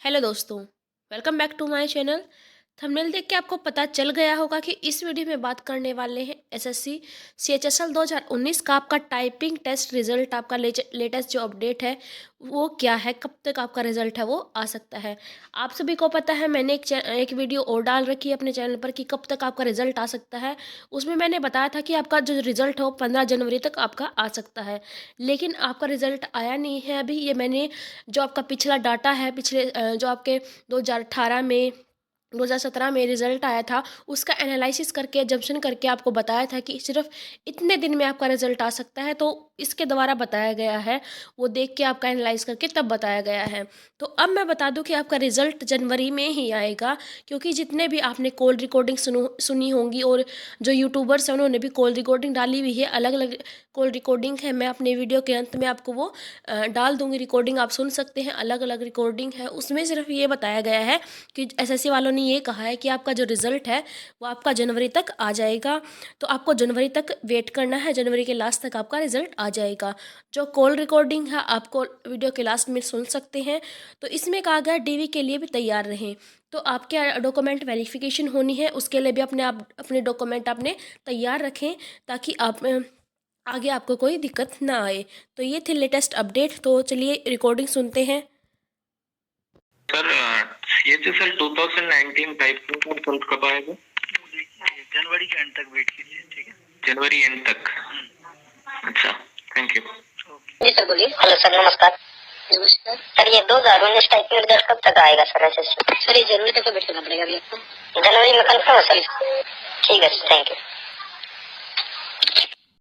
Hello दोस्तों, welcome back to my channel. Thumbnail देख के आपको पता चल गया होगा कि इस वीडियो में बात करने वाले हैं एसएससी सीएचएसएल 2019 का आपका टाइपिंग टेस्ट रिजल्ट। आपका लेटेस्ट जो अपडेट है वो क्या है, कब तक आपका रिजल्ट है वो आ सकता है। आप सभी को पता है, मैंने एक वीडियो और डाल रखी है अपने चैनल पर कि कब तक आपका रिजल्ट आ सकता है। उसमें मैंने बताया था कि आपका जो रिजल्ट है वो 15 जनवरी तक आपका आ सकता है, लेकिन आपका रिजल्ट आया नहीं है अभी। ये मैंने जो आपका पिछला डाटा है, पिछले जो आपके 2018 में 2017 में रिजल्ट आया था, उसका एनालिसिस करके जंक्शन करके आपको बताया था कि सिर्फ इतने दिन में आपका रिजल्ट आ सकता है। तो इसके द्वारा बताया गया है, वो देख के आपका एनालाइज करके तब बताया गया है। तो अब मैं बता दूं कि आपका रिजल्ट जनवरी में ही आएगा, क्योंकि जितने भी आपने कॉल रिकॉर्डिंग सुनी होंगी और जो यूट्यूबर्स हैं उन्होंने भी कॉल रिकॉर्डिंग डाली हुई है, अलग अलग कॉल रिकॉर्डिंग है। मैं अपने वीडियो के अंत में आपको वो डाल दूंगी रिकॉर्डिंग, आप सुन सकते हैं। अलग अलग रिकॉर्डिंग है, उसमें सिर्फ ये बताया गया है कि एसएससी वालों ने ये कहा है कि आपका जो रिजल्ट है वो आपका जनवरी तक आ जाएगा। तो आपको जनवरी तक वेट करना है, जनवरी के लास्ट तक आपका रिजल्ट आ जाएगा। जो कॉल रिकॉर्डिंग है आपको वीडियो के लास्ट में सुन सकते हैं। तो इसमें कहा गया डीवी के लिए भी तैयार रहें। तो आपके डॉक्यूमेंट वेरिफिकेशन होनी है, उसके लिए भी अपने डॉक्यूमेंट आपने तैयार रखें, ताकि आप आगे आपको कोई दिक्कत ना आए। तो ये थी लेटेस्ट अपडेट। तो चलिए रिकॉर्डिंग सुनते हैं। सर सीएचएसएल 2019 टाइपिंग का रिजल्ट कब आएगा? जनवरी के एंड तक वेट कीजिए, ठीक है? जनवरी एंड तक। अच्छा, थैंक यू। जी सर, बोलिए। हेलो सर, नमस्कार। नमस्कार सर, ये 2019 टाइपिंग रिजल्ट कब तक आएगा सर? ऐसे सर ये जनवरी तक वेट करना पड़ेगा अभी आपको। जनवरी में कंफर्म है सर? ठीक है सर, थैंक यू।